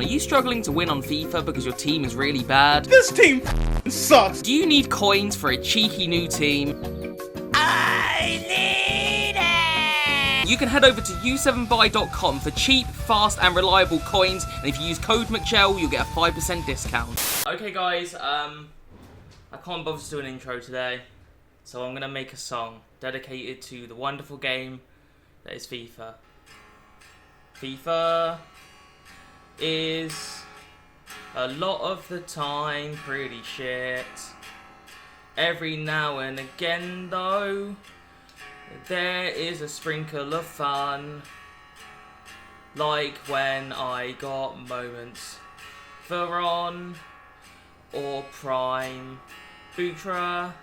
Are you struggling to win on FIFA because your team is really bad? This team sucks. Do you need coins for a cheeky new team? I need it! You can head over to u7buy.com for cheap, fast, and reliable coins, and if you use code Mcjell, you'll get a 5% discount. Okay guys, I can't bother to do an intro today, so I'm gonna make a song dedicated to the wonderful game that is FIFA. FIFA is a lot of the time pretty shit. Every now and again though, there is a sprinkle of fun. Like when I got moments for On or Prime Butra.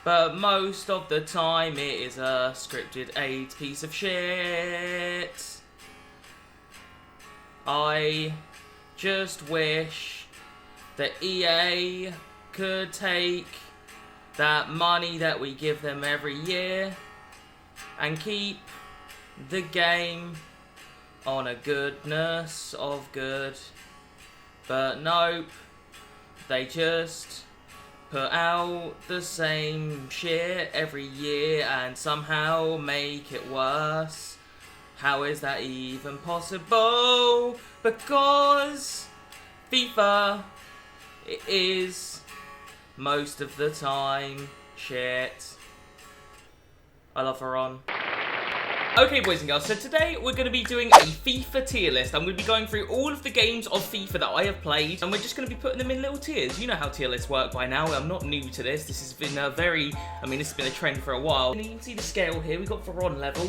But most of the time it is a scripted AIDS piece of shit. I just wish that EA could take that money that we give them every year and keep the game on a goodness of good. But nope, they just put out the same shit every year and somehow make it worse. How is that even possible? Because FIFA is most of the time shit. I love her on. Okay boys and girls, so today we're going to be doing a FIFA tier list. I'm going to be going through all of the games of FIFA that I have played, and we're just going to be putting them in little tiers. You know how tier lists work by now. I'm not new to this. This has been a this has been a trend for a while. And you can see the scale here. We got Veron level,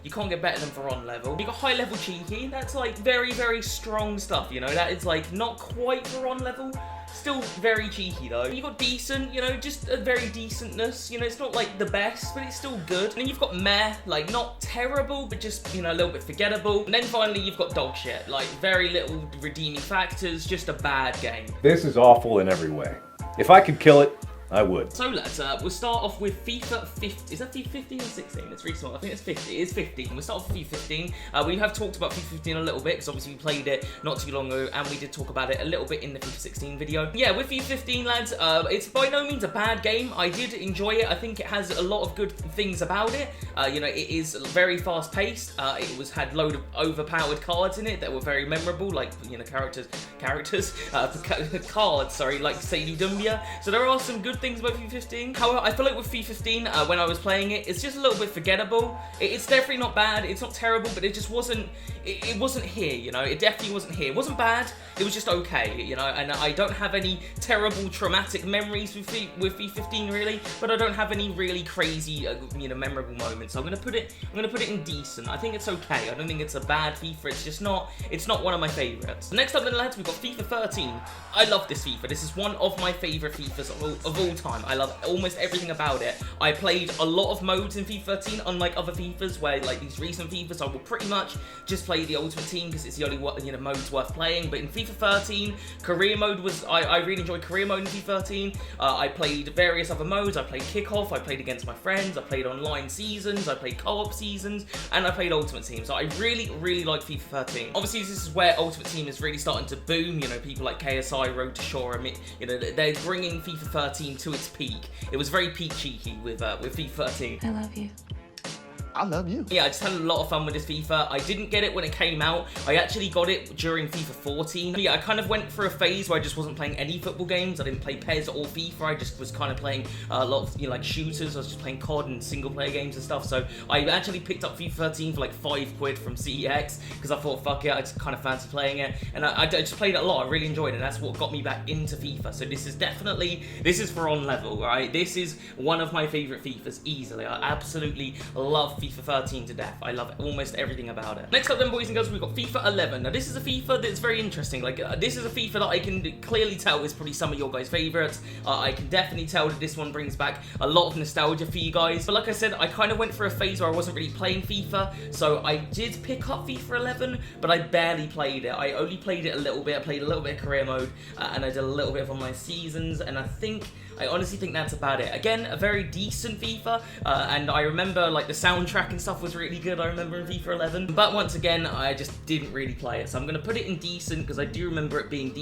you can't get better than Veron level. We got high level cheeky. That's like very, very strong stuff, you know. That is like not quite Veron level. Still very cheeky though. You got decent, you know, just a very decentness. You know, it's not like the best, but it's still good. And then you've got meh, like not terrible, but just, you know, a little bit forgettable. And then finally you've got dog shit, like very little redeeming factors, just a bad game. This is awful in every way. If I could kill it, I would. So let's, we'll start off with FIFA 15. Is that FIFA 15 or 16? It's really small. I think it's 50. It is 15. We'll start off with FIFA 15. We have talked about FIFA 15 a little bit, because obviously we played it not too long ago, and we did talk about it a little bit in the FIFA 16 video. Yeah, with FIFA 15, lads, it's by no means a bad game. I did enjoy it. I think it has a lot of good things about it. You know, it is very fast-paced. It had load of overpowered cards in it that were very memorable, like, you know, cards, sorry, like Sadie Dumbia. So there are some good things about FIFA 15. However, I feel like with FIFA 15, when I was playing it, it's just a little bit forgettable. It's definitely not bad, it's not terrible, but it just wasn't, it wasn't here, you know, it definitely wasn't here. It wasn't bad, it was just okay, you know, and I don't have any terrible traumatic memories with FIFA 15 really, but I don't have any really crazy, you know, memorable moments. So I'm gonna put it in decent. I think it's okay. I don't think it's a bad FIFA. It's not one of my favorites. Next up then, lads, we've got FIFA 13. I love this FIFA. This is one of my favorite FIFAs of all time. I love almost everything about it. I played a lot of modes in FIFA 13, unlike other FIFAs where, like, these recent FIFAs, I will pretty much just play the Ultimate Team because it's the only, you know, modes worth playing. But in FIFA 13, career mode was, I really enjoyed career mode in FIFA 13. I played various other modes. I played kickoff, I played against my friends, I played online seasons, I played co-op seasons, and I played Ultimate Team. So I really, really like FIFA 13. Obviously, this is where Ultimate Team is really starting to boom. You know, people like KSI, Road to Shore, you know, they're bringing FIFA 13 to its peak. It was very peak cheeky with FIFA 13. I love you. I love you. Yeah, I just had a lot of fun with this FIFA. I didn't get it when it came out. I actually got it during FIFA 14. Yeah, I kind of went through a phase where I just wasn't playing any football games. I didn't play PES or FIFA. I just was kind of playing a lot of, you know, like shooters. I was just playing COD and single player games and stuff. So I actually picked up FIFA 13 for like £5 from CEX because I thought, fuck it, I just kind of fancy playing it. And I just played it a lot. I really enjoyed it. And that's what got me back into FIFA. So this is for on level, right? This is one of my favorite FIFAs easily. I absolutely love FIFA 13 to death. I love almost everything about it. Next up then, boys and girls, we've got FIFA 11. Now this is a FIFA that's very interesting. Like this is a FIFA that I can clearly tell is probably some of your guys' favorites. I can definitely tell that this one brings back a lot of nostalgia for you guys. But like I said, I kind of went through a phase where I wasn't really playing FIFA, so I did pick up FIFA 11, but I barely played it. I only played it a little bit. I played a little bit of career mode, and I did a little bit of online seasons, and I honestly think that's about it. Again, a very decent FIFA, and I remember like the soundtrack soundtrack and stuff was really good, I remember, in FIFA 11. But once again, I just didn't really play it. So I'm going to put it in decent, because I do remember it being,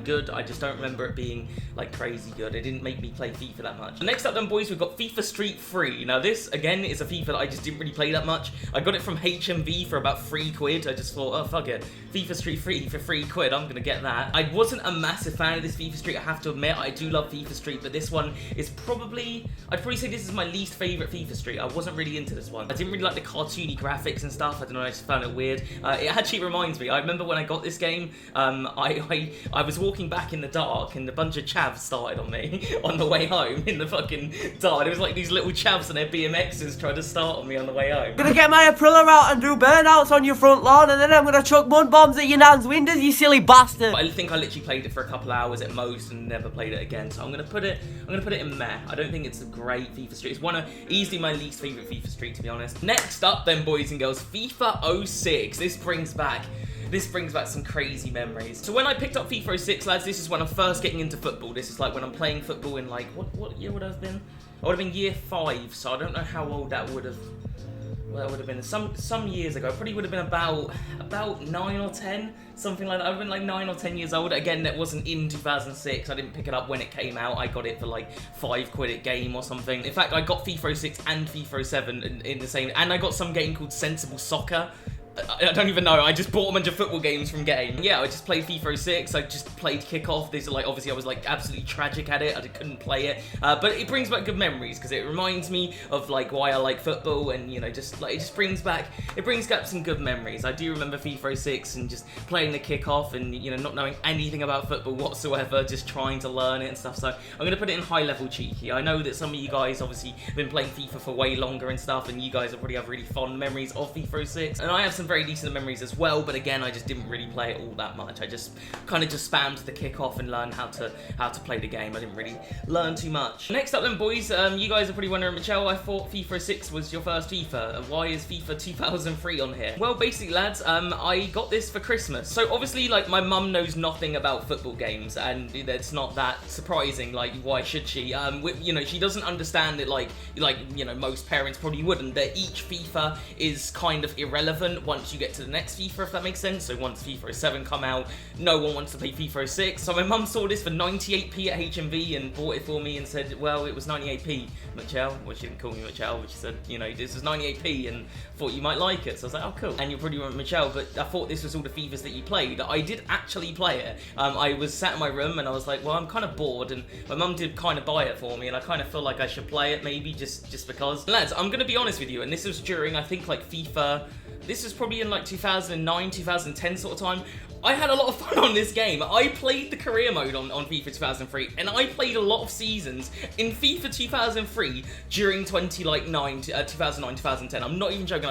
good. I just don't remember it being, like, crazy good. It didn't make me play FIFA that much. Next up then, boys, we've got FIFA Street 3. Now, this, again, is a FIFA that I just didn't really play that much. I got it from HMV for about £3. I just thought, oh, fuck it. FIFA Street 3 for £3. I'm going to get that. I wasn't a massive fan of this FIFA Street, I have to admit. I do love FIFA Street, but this one is probably, I'd probably say this is my least favourite FIFA Street. I wasn't really into this one. I didn't really like the cartoony graphics and stuff. I don't know, I just found it weird. It actually reminds me, I remember when I got this game, I was walking back in the dark and a bunch of chavs started on me on the way home in the fucking dark. It was like these little chavs and their BMXs tried to start on me on the way home. I'm gonna get my Aprilla out and do burnouts on your front lawn, and then I'm gonna chuck mud bombs at your nan's windows, you silly bastard. I think I literally played it for a couple of hours at most and never played it again. So I'm gonna put it in meh. I don't think it's a great FIFA Street. It's one of easily my least favourite FIFA Street, to be honest. Next up then, boys and girls, FIFA 06. This brings back some crazy memories. So when I picked up FIFA 06, lads, this is when I'm first getting into football. This is like when I'm playing football in, like, what year would I have been? I would have been year 5, so I don't know how old that would have. Well, that would have been some years ago. Probably would have been about 9 or 10, something like that. I would have been like 9 or 10 years old. Again, that wasn't in 2006. I didn't pick it up when it came out. I got it for like £5 at game or something. In fact, I got FIFA 06 and FIFA 07 in the same, and I got some game called Sensible Soccer. I don't even know. I just bought a bunch of football games from Game. Yeah, I just played FIFA 06. I just played Kickoff. These are like, obviously, I was like absolutely tragic at it. I couldn't play it. But it brings back good memories because it reminds me of like why I like football, and just like it brings back some good memories. I do remember FIFA 06 and just playing the Kickoff and not knowing anything about football whatsoever, just trying to learn it and stuff. So I'm gonna put it in high level cheeky. I know that some of you guys obviously have been playing FIFA for way longer and stuff, and you guys probably have really fond memories of FIFA 06, and I have some very decent memories as well, but again, I just didn't really play it all that much. I just kind of spammed the Kickoff and learned how to play the game. I didn't really learn too much. Next up then, boys, you guys are probably wondering, Mcjell, I thought FIFA 06 was your first FIFA. Why is FIFA 2003 on here? Well, basically, lads, I got this for Christmas. So obviously, like, my mum knows nothing about football games, and it's not that surprising. Like, why should she? She doesn't understand that, like most parents probably wouldn't, that each FIFA is kind of irrelevant once you get to the next FIFA, if that makes sense. So once FIFA 07 come out, no one wants to play FIFA 06. So my mum saw this for 98p at HMV and bought it for me and said, well, it was 98p, Mcjell. Well, she didn't call me Mcjell, but she said, this was 98p and thought you might like it. So I was like, oh, cool. And you're probably Mcjell, but I thought this was all the FIFAs that you played. I did actually play it. I was sat in my room and I was like, well, I'm kind of bored, and my mum did kind of buy it for me, and I kind of feel like I should play it maybe just because. Lads, I'm going to be honest with you, and this was during, I think, like FIFA... This was probably in like 2009, 2010 sort of time. I had a lot of fun on this game. I played the career mode on FIFA 2003, and I played a lot of seasons in FIFA 2003 during 2009, 2010. I'm not even joking.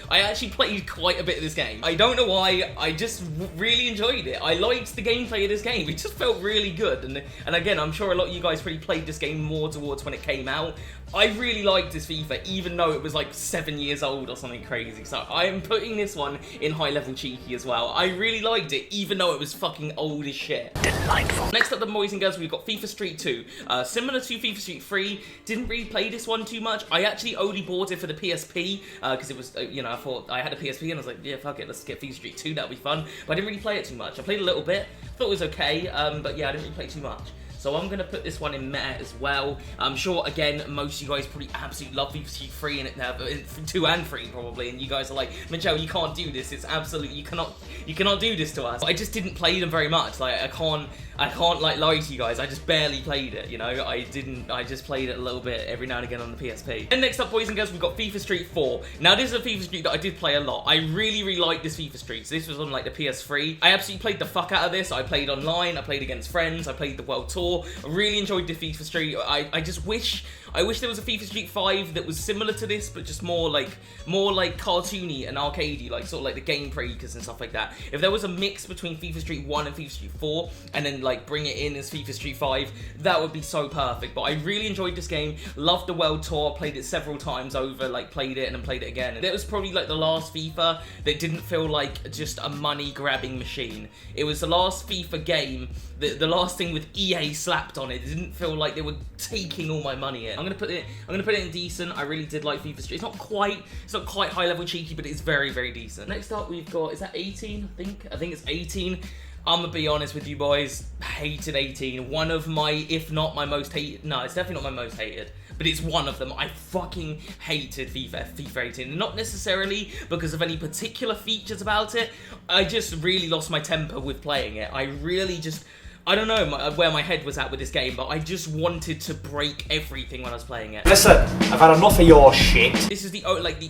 I actually played quite a bit of this game. I don't know why. I just really enjoyed it. I liked the gameplay of this game. It just felt really good. And again, I'm sure a lot of you guys probably played this game more towards when it came out. I really liked this FIFA, even though it was like 7 years old or something crazy. So I am putting this one in high level cheeky as well. I really liked it, even though it was fucking old as shit. Delightful. Next up, the boys and girls, we've got FIFA Street 2. Similar to FIFA Street 3, didn't really play this one too much. I actually only bought it for the PSP, because it was, I thought I had a PSP and I was like, yeah, fuck it, let's get FIFA Street 2, that'll be fun. But I didn't really play it too much. I played a little bit, thought it was okay, but yeah, I didn't really play too much. So I'm going to put this one in meh as well. I'm sure, again, most of you guys probably absolutely love FIFA Street 3 and 2 and 3 probably, and you guys are like, Mcjell, you can't do this. It's absolutely, you cannot do this to us. I just didn't play them very much. Like, I can't like lie to you guys. I just barely played it, I just played it a little bit every now and again on the PSP. And next up, boys and girls, we've got FIFA Street 4. Now, this is a FIFA Street that I did play a lot. I really, really liked this FIFA Street. So this was on like the PS3. I absolutely played the fuck out of this. I played online, I played against friends, I played the World Tour. I really enjoyed the FIFA Street. I just wish there was a FIFA Street 5 that was similar to this, but just more like cartoony and arcadey, like sort of like the game breakers and stuff like that. If there was a mix between FIFA Street 1 and FIFA Street 4, and then like bring it in as FIFA Street 5, that would be so perfect. But I really enjoyed this game, loved the World Tour, played it several times over, like played it and then played it again. And it was probably like the last FIFA that didn't feel like just a money grabbing machine. It was the last FIFA game, the last thing with EA slapped on it. It didn't feel like they were taking all my money in. I'm gonna put it in decent. I really did like FIFA Street. It's not quite high level cheeky, but it's very, very decent. Next up, we've got, is that 18? I think it's 18. I'm gonna be honest with you boys, hated 18. One of my, if not my most hated, no, it's definitely not my most hated, but it's one of them. I fucking hated FIFA 18. Not necessarily because of any particular features about it. I just really lost my temper with playing it. I really just, I don't know where my head was at with this game, but I just wanted to break everything when I was playing it. Listen, I've had enough of your shit. This is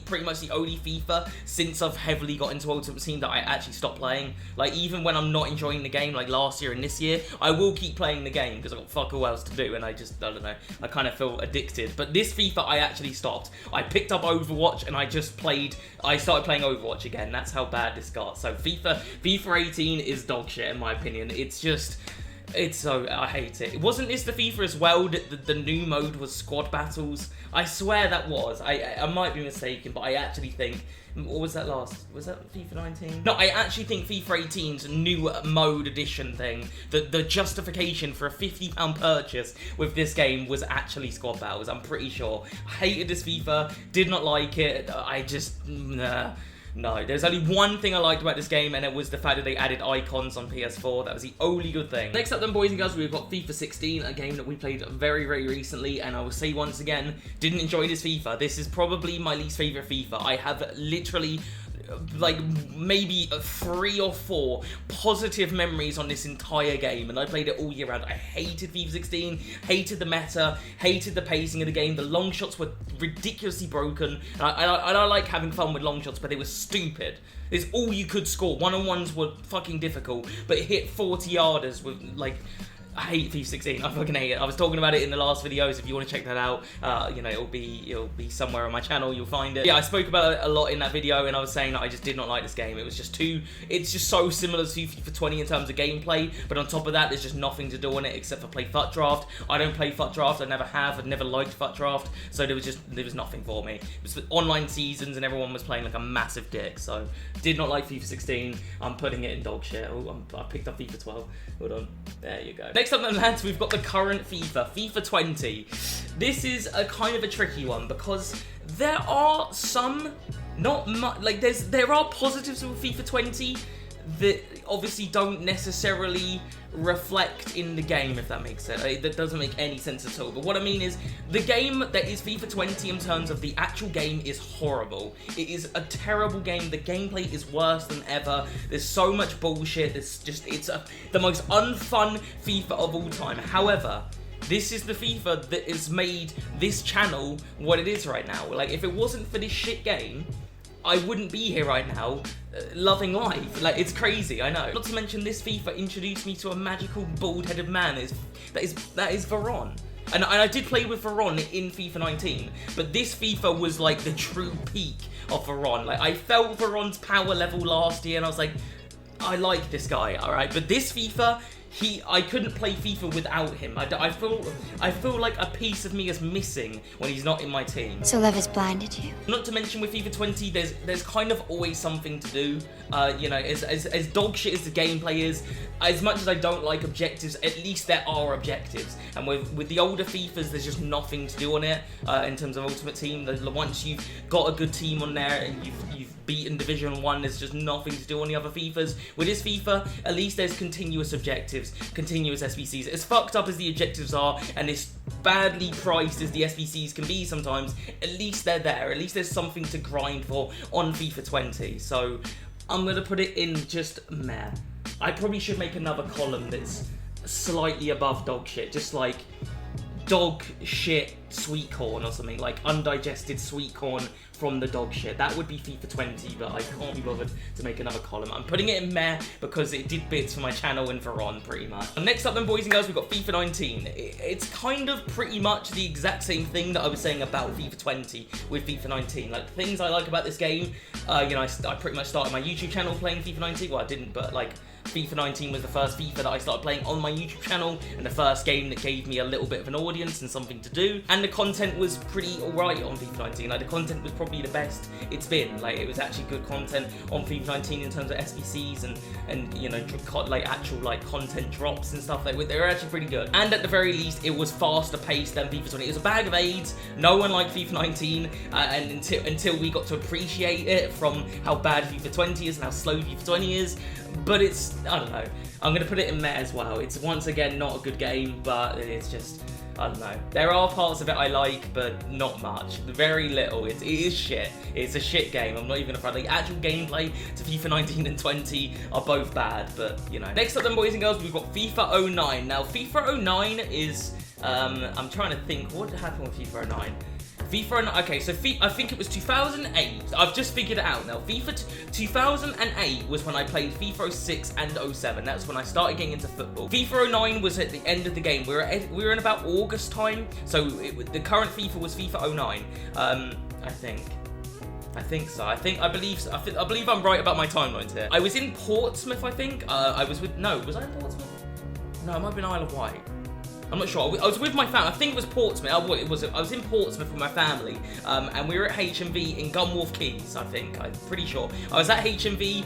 pretty much the only FIFA since I've heavily got into Ultimate Team that I actually stopped playing. Like, even when I'm not enjoying the game, like last year and this year, I will keep playing the game because I've got fuck all else to do, and I don't know, I kind of feel addicted. But this FIFA, I actually stopped. I picked up Overwatch and I started playing Overwatch again. That's how bad this got. So FIFA 18 is dog shit in my opinion. I hate it. Wasn't this the FIFA as well that the new mode was squad battles? I swear that was. I might be mistaken, but I actually think, what was that last? Was that FIFA 19? No, I actually think FIFA 18's new mode edition thing, the justification for a £50 purchase with this game was actually squad battles. I'm pretty sure. I hated this FIFA, did not like it. I just, nah. No, there's only one thing I liked about this game, and it was the fact that they added icons on PS4. That was the only good thing. Next up then, boys and girls, we've got FIFA 16, a game that we played very, very recently, and I will say once again, didn't enjoy this FIFA. This is probably my least favourite FIFA. I have literally, like, maybe 3 or 4 positive memories on this entire game, and I played it all year round. I hated FIFA 16, hated the meta, hated the pacing of the game. The long shots were ridiculously broken, and I like having fun with long shots, but they were stupid. It's all you could score. One-on-ones were fucking difficult, but it hit 40-yarders with, like, I hate FIFA 16. I fucking hate it. I was talking about it in the last videos. If you want to check that out, you know, it'll be somewhere on my channel. You'll find it. Yeah, I spoke about it a lot in that video, and I was saying that I just did not like this game. It was just it's just so similar to FIFA 20 in terms of gameplay, but on top of that, there's just nothing to do on it except for play FUT Draft. I don't play FUT Draft. I never have. I've never liked FUT Draft, so there was nothing for me. It was online seasons, and everyone was playing like a massive dick. So did not like FIFA 16. I'm putting it in dog shit. Oh, I picked up FIFA 12. Hold on. There you go. Next up then, lads, we've got the current FIFA 20. This is a kind of a tricky one because there are some, not much, like there are positives with FIFA 20 that obviously don't necessarily reflect in the game, if that makes sense. That doesn't make any sense at all. But what I mean is, the game that is FIFA 20 in terms of the actual game is horrible. It is a terrible game. The gameplay is worse than ever. There's so much bullshit. It's the most unfun FIFA of all time. However, this is the FIFA that has made this channel what it is right now. Like, if it wasn't for this shit game, I wouldn't be here right now, loving life. Like, it's crazy, I know. Not to mention, this FIFA introduced me to a magical bald-headed man that is Varane. And I did play with Varane in FIFA 19, but this FIFA was like the true peak of Varane. Like, I felt Varane's power level last year, and I was like, I like this guy, alright? But this FIFA, I couldn't play FIFA without him. I feel like a piece of me is missing when he's not in my team. So love has blinded you. Not to mention with FIFA 20, there's kind of always something to do. You know, as dog shit as the gameplay is, as much as I don't like objectives, at least there are objectives. And with the older FIFAs, there's just nothing to do on it in terms of Ultimate Team. Once you've got a good team on there and you've beaten Division 1, there's just nothing to do on the other FIFAs. With this FIFA, at least there's continuous objectives, continuous SBCs. As fucked up as the objectives are, and as badly priced as the SBCs can be sometimes, at least they're there. At least there's something to grind for on FIFA 20. So I'm going to put it in just meh. I probably should make another column that's slightly above dog shit, just like dog shit sweet corn or something, like undigested sweet corn from the dog shit. That would be FIFA 20, but I can't be bothered to make another column. I'm putting it in meh because it did bits for my channel and for on, pretty much. And next up then, boys and girls, we've got FIFA 19. It's kind of pretty much the exact same thing that I was saying about FIFA 20 with FIFA 19. Like, things I like about this game, you know, I pretty much started my YouTube channel playing FIFA 19. Well, I didn't, but like, FIFA 19 was the first FIFA that I started playing on my YouTube channel, and the first game that gave me a little bit of an audience and something to do. And the content was pretty alright on FIFA 19. Like, the content was probably the best it's been. Like, it was actually good content on FIFA 19 in terms of SBCs and you know, like actual like content drops and stuff. They were actually pretty good. And at the very least, it was faster paced than FIFA 20. It was a bag of AIDS. No one liked FIFA 19, and until we got to appreciate it from how bad FIFA 20 is and how slow FIFA 20 is. But it's, I don't know, I'm going to put it in meh as well. It's once again not a good game, but it's just, I don't know. There are parts of it I like, but not much. Very little. It is shit. It's a shit game. I'm not even afraid. Like, actual gameplay to FIFA 19 and 20 are both bad, but, you know. Next up then, boys and girls, we've got FIFA 09. Now, FIFA 09 is, I'm trying to think, what happened with FIFA 09? Okay, so I think it was 2008. I've just figured it out now. FIFA 2008 was when I played FIFA 06 and 07. That's when I started getting into football. FIFA 09 was at the end of the game. We were in about August time. So the current FIFA was FIFA 09. I think so. I believe I'm right about my timelines here. I was in Portsmouth, I think. Was I in Portsmouth? No, it might have been Isle of Wight. I'm not sure. I was with my family. I think it was Portsmouth. I was in Portsmouth with my family, and we were at HMV in Gunwharf Quays, I think. I'm pretty sure. I was at HMV.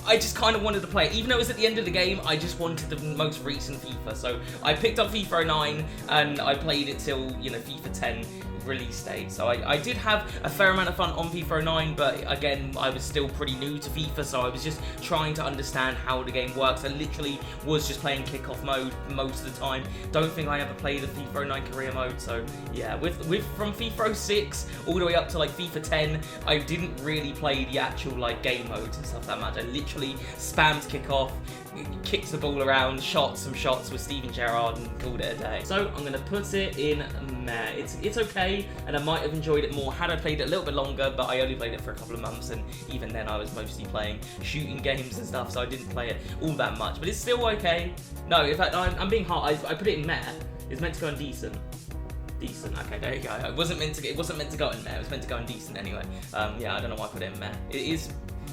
I just kind of wanted to play it. Even though it was at the end of the game, I just wanted the most recent FIFA. So I picked up FIFA 09, and I played it till, you know, FIFA 10 release date. So I did have a fair amount of fun on FIFA 09, but again, I was still pretty new to FIFA, so I was just trying to understand how the game works. I literally was just playing kickoff mode most of the time. Don't think I ever played a FIFA 09 career mode, so yeah, from FIFA 06 all the way up to like FIFA 10, I didn't really play the actual like game modes and stuff that much. I literally spammed kickoff, kicked the ball around, shot some shots with Steven Gerrard and called it a day. So I'm gonna put it in meh. It's okay, and I might have enjoyed it more had I played it a little bit longer, but I only played it for a couple of months, and even then I was mostly playing shooting games and stuff, so I didn't play it all that much, but it's still okay. No, in fact, I'm being hard. I put it in meh. It's meant to go in decent. Decent. Okay, there you go. It wasn't meant to go in meh. It was meant to go in decent anyway. Yeah, I don't know why I put it in meh.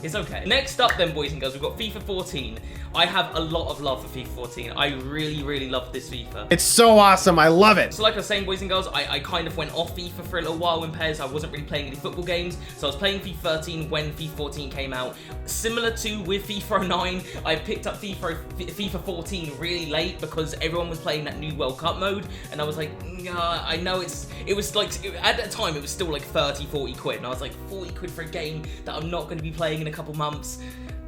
It's okay. Next up then, boys and girls, we've got FIFA 14. I have a lot of love for FIFA 14. I really, really love this FIFA. It's so awesome. I love it. So like I was saying, boys and girls, I kind of went off FIFA for a little while when PES. I wasn't really playing any football games. So I was playing FIFA 13 when FIFA 14 came out. Similar to with FIFA 09, I picked up FIFA 14 really late because everyone was playing that new World Cup mode. And I was like, I know it was like, at that time, it was still like 30, 40 quid. And I was like, 40 quid for a game that I'm not going to be playing in a couple months.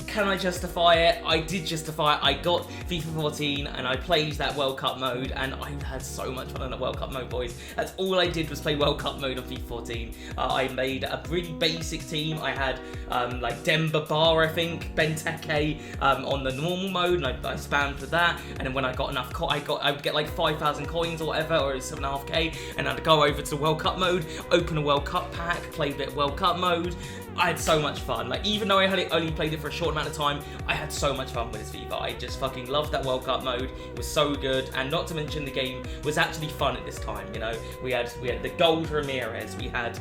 Can I justify it? I did justify it. I got FIFA 14 and I played that World Cup mode, and I had so much fun on that World Cup mode, boys. That's all I did was play World Cup mode on FIFA 14. I made a really basic team. I had like Demba Ba, I think, Benteke on the normal mode, and I spammed with that. And then when I got enough, I would get like 5,000 coins or whatever, or 7.5k, and I'd go over to World Cup mode, open a World Cup pack, play a bit of World Cup mode. I had so much fun. Like, even though I had only played it for a short amount of time, I had so much fun with this FIFA. I just fucking loved that World Cup mode. It was so good, and not to mention the game was actually fun at this time, you know. We had the Gold Ramirez, we had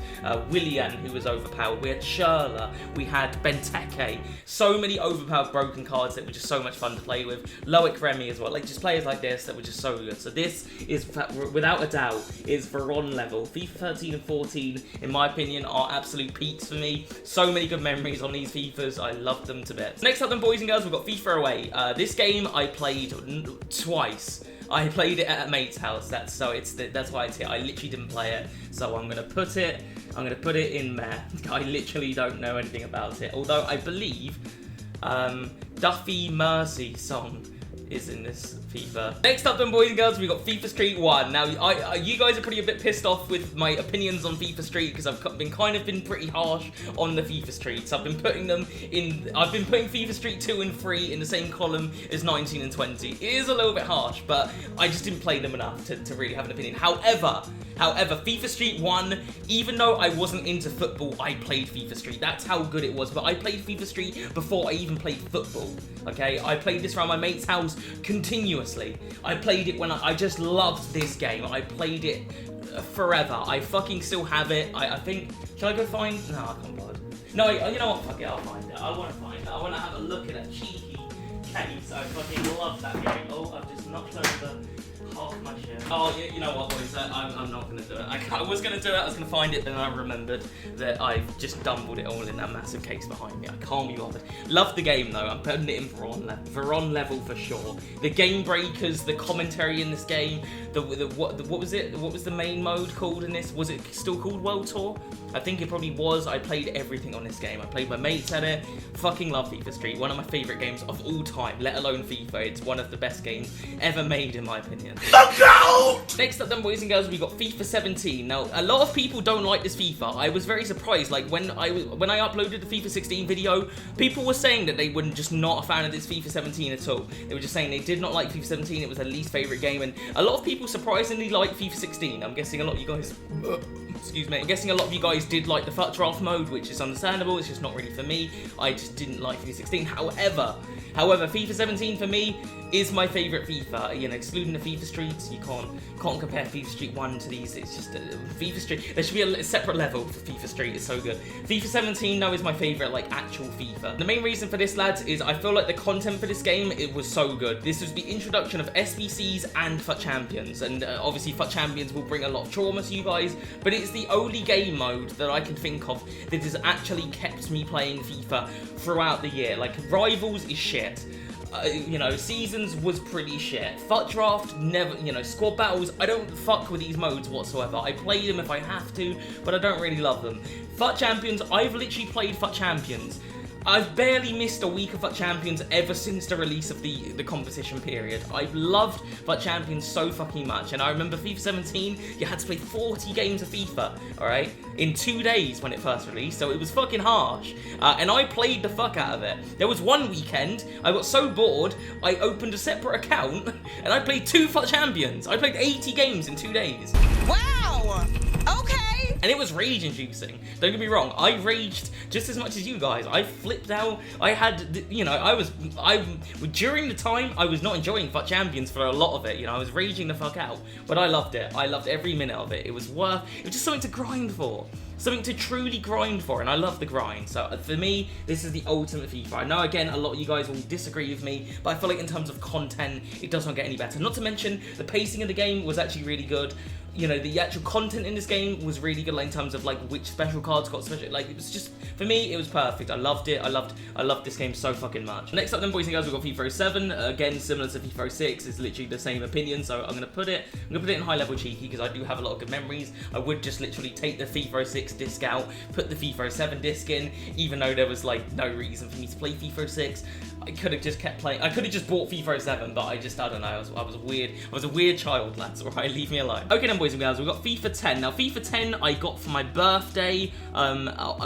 Willian, who was overpowered, we had Schürrle, we had Benteke. So many overpowered broken cards that were just so much fun to play with. Loic Remy as well. Like, just players like this that were just so good. So this is, without a doubt, is Veron level. FIFA 13 and 14, in my opinion, are absolute peaks for me. So many good memories on these FIFAs. I love them to bits. Next up then, boys and girls, we've got FIFA Away. This game I played twice. I played it at a mate's house. That's why it's here. I literally didn't play it, so I'm gonna put it in meh. I literally don't know anything about it. Although I believe Duffy Mercy song is in this FIFA. Next up then, boys and girls, we've got FIFA Street One. Now, you guys are pretty a bit pissed off with my opinions on FIFA Street because I've been pretty harsh on the FIFA Streets. I've been putting FIFA Street 2 and 3 in the same column as 19 and 20. It is a little bit harsh, but I just didn't play them enough to really have an opinion. However, FIFA Street 1, even though I wasn't into football, I played FIFA Street. That's how good it was. But I played FIFA Street before I even played football, okay? I played this around my mate's house continuously. I played it when I just loved this game. I played it forever. I fucking still have it. I think, shall I go find? No, I can't bother. No, you know what? Fuck it, I'll find it. I want to find it. I want to have a look at that cheeky case. I fucking love that game. Oh, I've just knocked over half my shit. Oh, you know what, boys? I'm not going to do it. I was going to do it. I was going to find it, but then I remembered that I've just dumbled it all in that massive case behind me. I can't be bothered. Love the game, though. I'm putting it in Veron level. Veron level for sure. The game breakers, the commentary in this game, what was it? What was the main mode called in this? Was it still called World Tour? I think it probably was. I played everything on this game. I played my mates at it. Fucking love FIFA Street. One of my favourite games of all time, let alone FIFA. It's one of the best games ever made, in my opinion. Next up then, boys and girls, we got FIFA 17. Now, a lot of people don't like this FIFA. I was very surprised. Like, when I uploaded the FIFA 16 video, people were saying that they were just not a fan of this FIFA 17 at all. They were just saying they did not like FIFA 17. It was their least favourite game, and a lot of people surprisingly like FIFA 16. I'm guessing a lot of you guys... Excuse me. I'm guessing a lot of you guys did like the FUT draft mode, which is understandable. It's just not really for me. I just didn't like FIFA 16. However, FIFA 17 for me is my favourite FIFA. You know, excluding the FIFA Streets, you can't compare FIFA Street 1 to these. It's just FIFA Street. There should be a separate level for FIFA Street. It's so good. FIFA 17 now is my favourite, like, actual FIFA. The main reason for this, lads, is I feel like the content for this game, it was so good. This was the introduction of SBCs and FUT Champions, and obviously FUT Champions will bring a lot of trauma to you guys, but it's the only game mode that I can think of that has actually kept me playing FIFA throughout the year. Like, Rivals is shit. You know, Seasons was pretty shit. FUT Draft, never, you know, Squad Battles, I don't fuck with these modes whatsoever. I play them if I have to, but I don't really love them. FUT Champions, I've literally played FUT Champions. I've barely missed a week of FUT Champions ever since the release of the competition period. I've loved FUT Champions so fucking much, and I remember FIFA 17, you had to play 40 games of FIFA, alright, in 2 days when it first released, so it was fucking harsh, and I played the fuck out of it. There was one weekend, I got so bored, I opened a separate account, and I played 2 FUT Champions. I played 80 games in 2 days. Wow! Okay! And it was rage-inducing. Don't get me wrong, I raged just as much as you guys. I flipped out. I had, you know, during the time, I was not enjoying FUT Champions for a lot of it. You know, I was raging the fuck out. But I loved it. I loved every minute of it. It was just something to grind for. Something to truly grind for, and I love the grind. So for me, this is the ultimate FIFA. I know, again, a lot of you guys will disagree with me, but I feel like in terms of content, it does not get any better. Not to mention, the pacing of the game was actually really good. You know, the actual content in this game was really good, like, in terms of, like, which special cards got special, like, it was just, for me, it was perfect. I loved it. I loved this game so fucking much. Next up then, boys and girls, we've got FIFA 07. Again, similar to FIFA 06, it's literally the same opinion, so I'm gonna put it in high level cheeky, because I do have a lot of good memories. I would just literally take the FIFA 06 disc out, put the FIFA 07 disc in, even though there was, like, no reason for me to play FIFA 06. I could have just kept playing. I could have just bought FIFA 07, but I don't know. I was a weird child, lads. Alright, leave me alone. Okay then, boys and girls, we've got FIFA 10. Now, FIFA 10 I got for my birthday,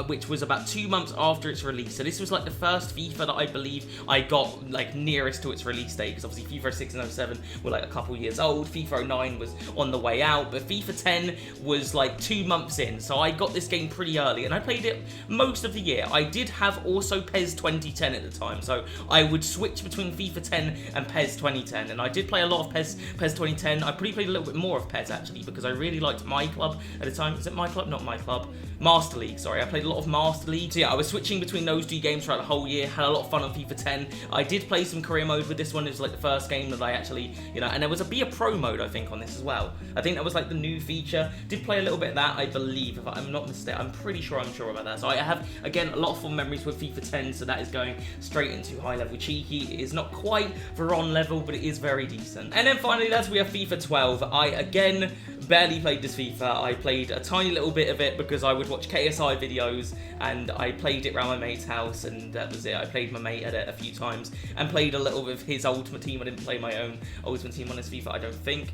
which was about 2 months after its release. So this was like the first FIFA that I believe I got, like, nearest to its release date, because obviously FIFA 6 and 07 were like a couple years old. FIFA 09 was on the way out, but FIFA 10 was like 2 months in. So I got this game pretty early, and I played it most of the year. I did have also PES 2010 at the time, so I would switch between FIFA 10 and PES 2010, and I did play a lot of PES 2010. I probably played a little bit more of PES, actually, because I really liked My Club at the time. Is it My Club? Not My Club. Master League, sorry. I played a lot of Master League. So yeah, I was switching between those 2 games throughout the whole year. Had a lot of fun on FIFA 10. I did play some career mode with this one. It was like the first game that I actually, you know, and there was be a pro mode, I think, on this as well. I think that was like the new feature. Did play a little bit of that, I believe, if I'm not mistaken. I'm pretty sure I'm sure about that. So I have, again, a lot of fun memories with FIFA 10, so that is going straight into high level cheeky. It is not quite Veron level, but it is very decent. And then finally, lads, we have FIFA 12. I, again, barely played this FIFA. I played a tiny little bit of it because I would watch KSI videos, and I played it around my mate's house, and that was it. I played my mate at it a few times and played a little with his Ultimate Team. I didn't play my own Ultimate Team on this FIFA, I don't think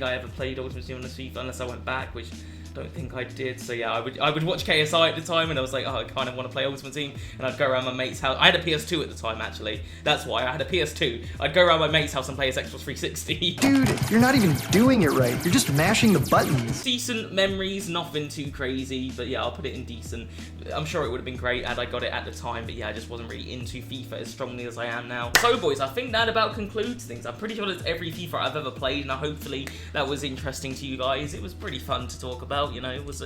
I ever played Ultimate Team on this FIFA unless I went back, which don't think I did. So yeah, I would watch KSI at the time, and I was like, oh, I kind of want to play Ultimate Team, and I'd go around my mate's house. I had a PS2 at the time, actually. That's why I had a PS2. I'd go around my mate's house and play his Xbox 360. Dude, you're not even doing it right. You're just mashing the buttons. Decent memories, nothing too crazy, but yeah, I'll put it in decent. I'm sure it would have been great had I got it at the time, but yeah, I just wasn't really into FIFA as strongly as I am now. So boys, I think that about concludes things. I'm pretty sure that's every FIFA I've ever played, and hopefully that was interesting to you guys. It was pretty fun to talk about, you know. It was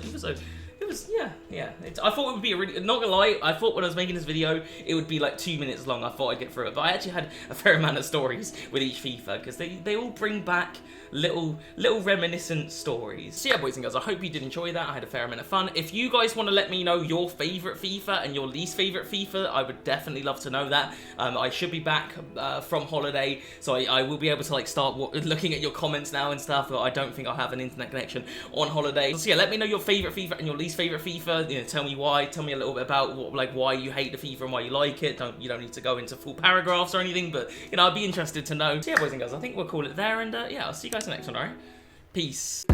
was, yeah. I thought it would be a really, not gonna lie, I thought when I was making this video, it would be like 2 minutes long. I thought I'd get through it, but I actually had a fair amount of stories with each FIFA, because they all bring back little reminiscent stories. So yeah, boys and girls, I hope you did enjoy that. I had a fair amount of fun. If you guys want to let me know your favourite FIFA and your least favourite FIFA, I would definitely love to know that. I should be back from holiday, so I will be able to like start looking at your comments now and stuff, but I don't think I'll have an internet connection on holiday. So yeah, let me know your favourite FIFA and your least favourite FIFA. You know, tell me why. Tell me a little bit about why you hate the FIFA and why you like it. You don't need to go into full paragraphs or anything, but you know, I'd be interested to know. So yeah, boys and girls, I think we'll call it there, and yeah, I'll see you guys in the next one. Alright, peace.